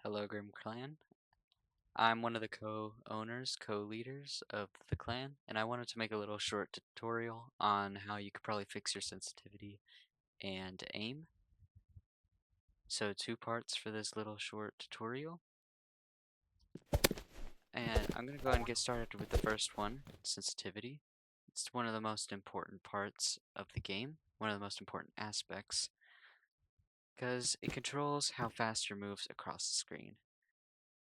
Hello, Grim Clan. I'm one of the co-owners, co-leaders of the clan, and I wanted to make a little short tutorial on how you could probably fix your sensitivity and aim. So two parts for this little short tutorial. And I'm going to go ahead and get started with the first one, sensitivity. It's one of the most important parts of the game, one of the most important aspects, because it controls how fast your moves across the screen.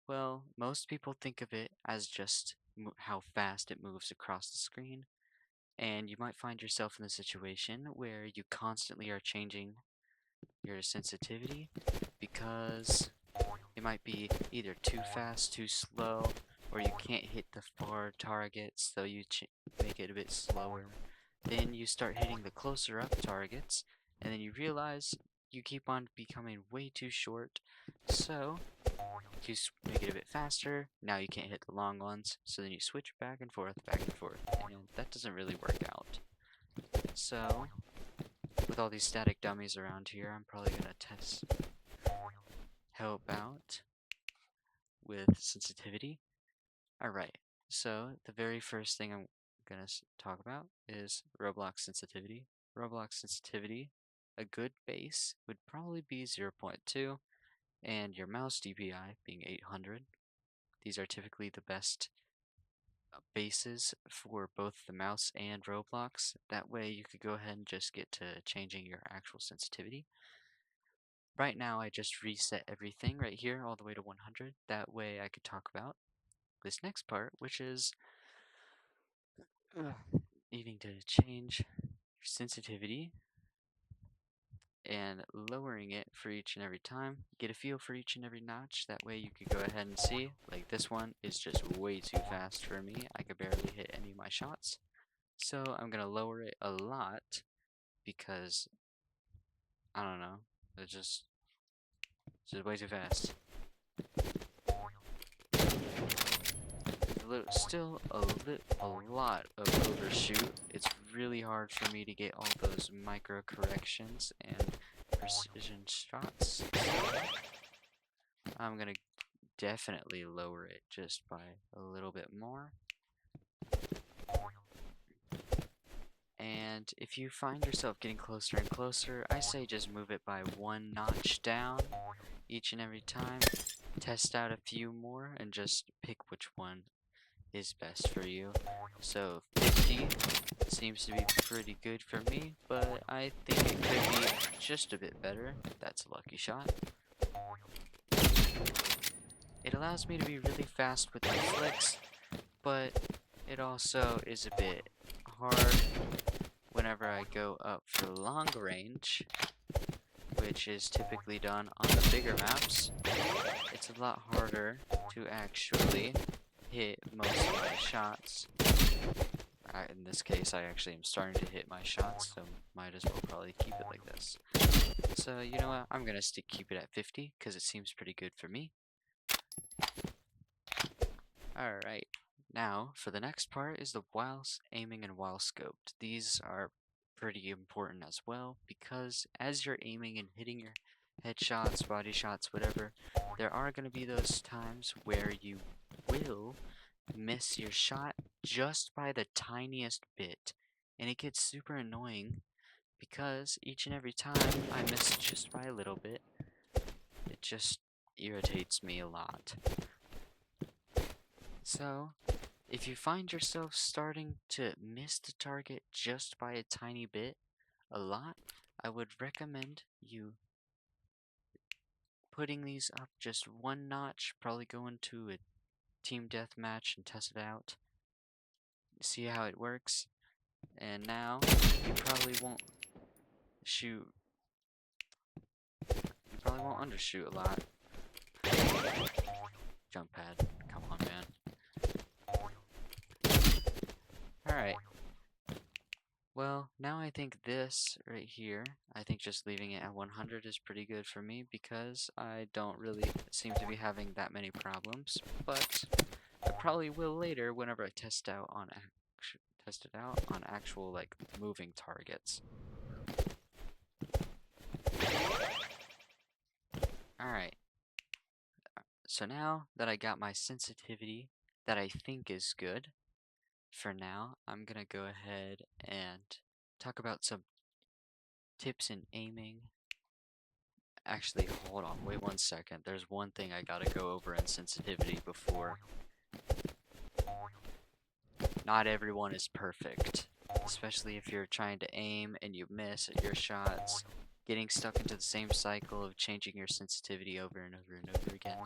Well, most people think of it as just how fast it moves across the screen, and you might find yourself in a situation where you constantly are changing your sensitivity because it might be either too fast, too slow, or you can't hit the far targets, so you make it a bit slower. Then you start hitting the closer up targets, and then you realize you keep on becoming way too short, so you make it a bit faster. Now you can't hit the long ones, so then you switch back and forth, and that doesn't really work out. So, with all these static dummies around here, I'm probably gonna help out with sensitivity. Alright, so the very first thing I'm gonna talk about is Roblox sensitivity. Roblox sensitivity, a good base would probably be 0.2, and your mouse DPI being 800. These are typically the best bases for both the mouse and Roblox. That way you could go ahead and just get to changing your actual sensitivity. Right now I just reset everything right here all the way to 100. That way I could talk about this next part, which is needing to change your sensitivity and lowering it for each and every time. Get a feel for each and every notch. That way you could go ahead and see, like this one is just way too fast for me. I could barely hit any of my shots. So I'm gonna lower it a lot because I don't know, it's just way too fast. Still a lot of overshoot. It's really hard for me to get all those micro corrections and precision shots. I'm gonna definitely lower it just by a little bit more. And if you find yourself getting closer and closer, I say just move it by one notch down each and every time. Test out a few more and just pick which one is best for you. So 50 seems to be pretty good for me, but I think it could be just a bit better. That's a lucky shot. It allows me to be really fast with my flicks, but it also is a bit hard whenever I go up for long range, which is typically done on the bigger maps. It's a lot harder to actually hit most of my shots. In this case, I actually am starting to hit my shots, so might as well probably keep it like this. So, you know what? I'm gonna keep it at 50, because it seems pretty good for me. Alright, now, for the next part is the while aiming and while scoped. These are pretty important as well, because as you're aiming and hitting your headshots, body shots, whatever, there are going to be those times where you will miss your shot just by the tiniest bit, and it gets super annoying because each and every time I miss just by a little bit, it just irritates me a lot. So, if you find yourself starting to miss the target just by a tiny bit, a lot, I would recommend you putting these up just one notch, probably go into a team deathmatch and test it out, see how it works, and now you probably won't shoot, you probably won't undershoot a lot. Jump pad, come on man. Alright. Well, now I think this right here, I think just leaving it at 100 is pretty good for me because I don't really seem to be having that many problems, but I probably will later whenever I test it out on actual like moving targets. Alright. So now that I got my sensitivity that I think is good, for now, I'm gonna go ahead and talk about some tips in aiming. Actually, hold on, wait 1 second. There's one thing I gotta go over in sensitivity before. Not everyone is perfect, especially if you're trying to aim and you miss at your shots. Getting stuck into the same cycle of changing your sensitivity over and over and over again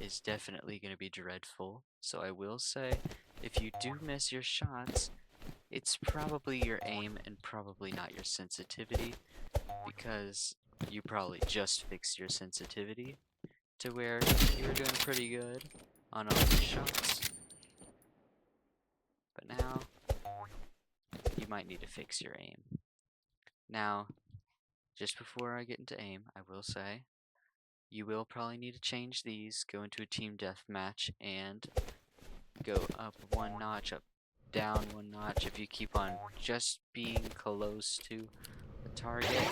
is definitely going to be dreadful. So I will say, if you do miss your shots, it's probably your aim and probably not your sensitivity, because you probably just fixed your sensitivity to where you were doing pretty good on all your shots. But now, you might need to fix your aim. Now, just before I get into aim, I will say, you will probably need to change these, go into a team deathmatch, and go up 1 notch, down 1 notch. If you keep on just being close to the target,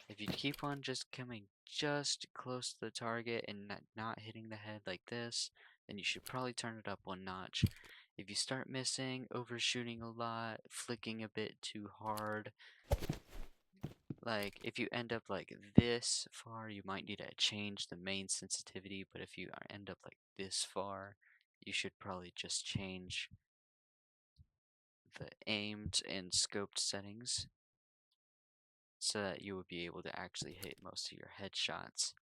if you keep on just coming just close to the target and not hitting the head like this, then you should probably turn it up 1 notch. If you start missing, overshooting a lot, flicking a bit too hard, like if you end up like this far, you might need to change the main sensitivity, but if you end up like this far, you should probably just change the aimed and scoped settings so that you will be able to actually hit most of your headshots.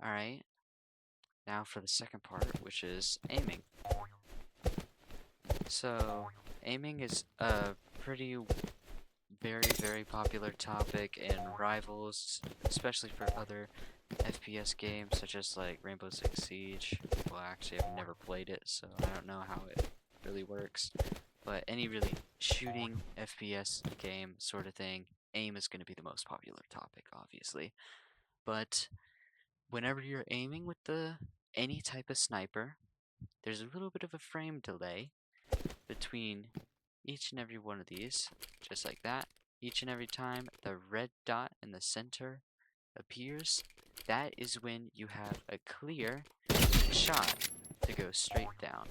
Alright, now for the second part, which is aiming. So, aiming is a very popular topic in Rivals, especially for other FPS games such as like Rainbow Six Siege. Well, actually, I've never played it, so I don't know how it really works. But any really shooting FPS game sort of thing, aim is going to be the most popular topic, obviously. But whenever you're aiming with any type of sniper, there's a little bit of a frame delay between each and every one of these, just like that. Each and every time the red dot in the center appears, that is when you have a clear shot to go straight down.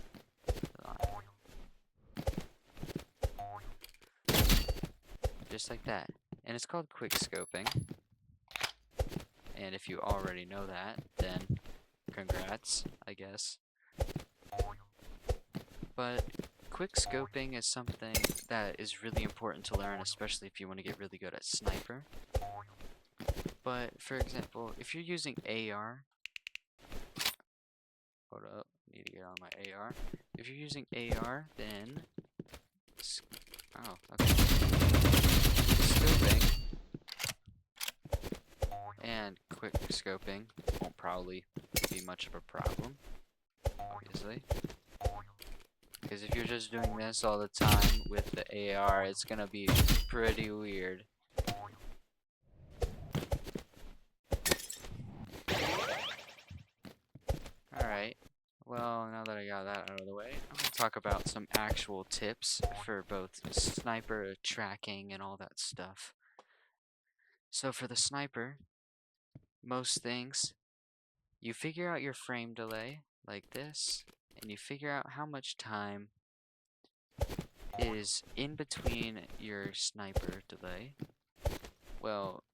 Just like that. And it's called quick scoping. And if you already know that, then congrats, I guess. But quick scoping is something that is really important to learn, especially if you want to get really good at sniper. But for example, if you're using AR, hold up, need to get on my AR. If you're using AR, then okay. Scoping and quick scoping won't probably be much of a problem, obviously. Because if you're just doing this all the time with the AR, it's gonna be pretty weird. Alright, well, now that I got that out of the way, I'm gonna talk about some actual tips for both sniper tracking and all that stuff. So for the sniper, most things, you figure out your frame delay like this, and you figure out how much time is in between your sniper delay. Well,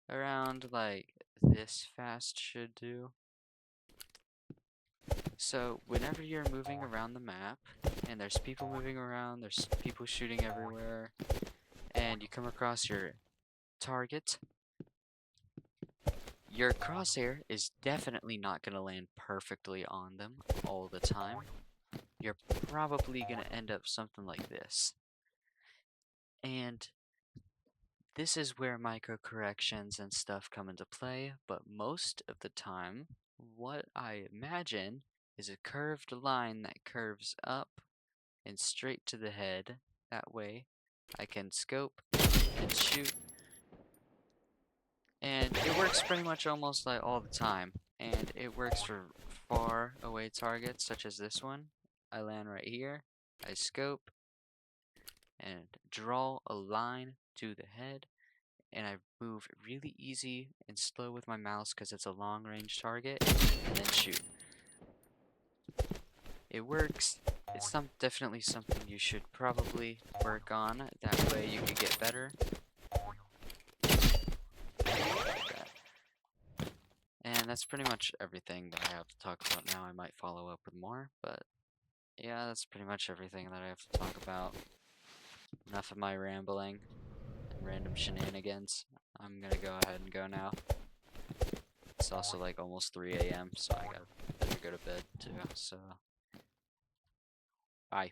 around like this fast should do. So whenever you're moving around the map, and there's people moving around, there's people shooting everywhere, and you come across your target, your crosshair is definitely not going to land perfectly on them all the time. You're probably going to end up something like this. And this is where micro corrections and stuff come into play, but most of the time, what I imagine is a curved line that curves up and straight to the head. That way, I can scope and shoot. And it works pretty much almost like all the time. And it works for far away targets, such as this one. I land right here, I scope, and draw a line to the head, and I move really easy and slow with my mouse because it's a long range target, and then shoot. It works. It's definitely something you should probably work on. That way you can get better. Like that. And that's pretty much everything that I have to talk about now. I might follow up with more, but yeah, that's pretty much everything that I have to talk about. Enough of my rambling and random shenanigans. I'm gonna go ahead and go now. It's also like almost 3 a.m., so I better go to bed too, so bye.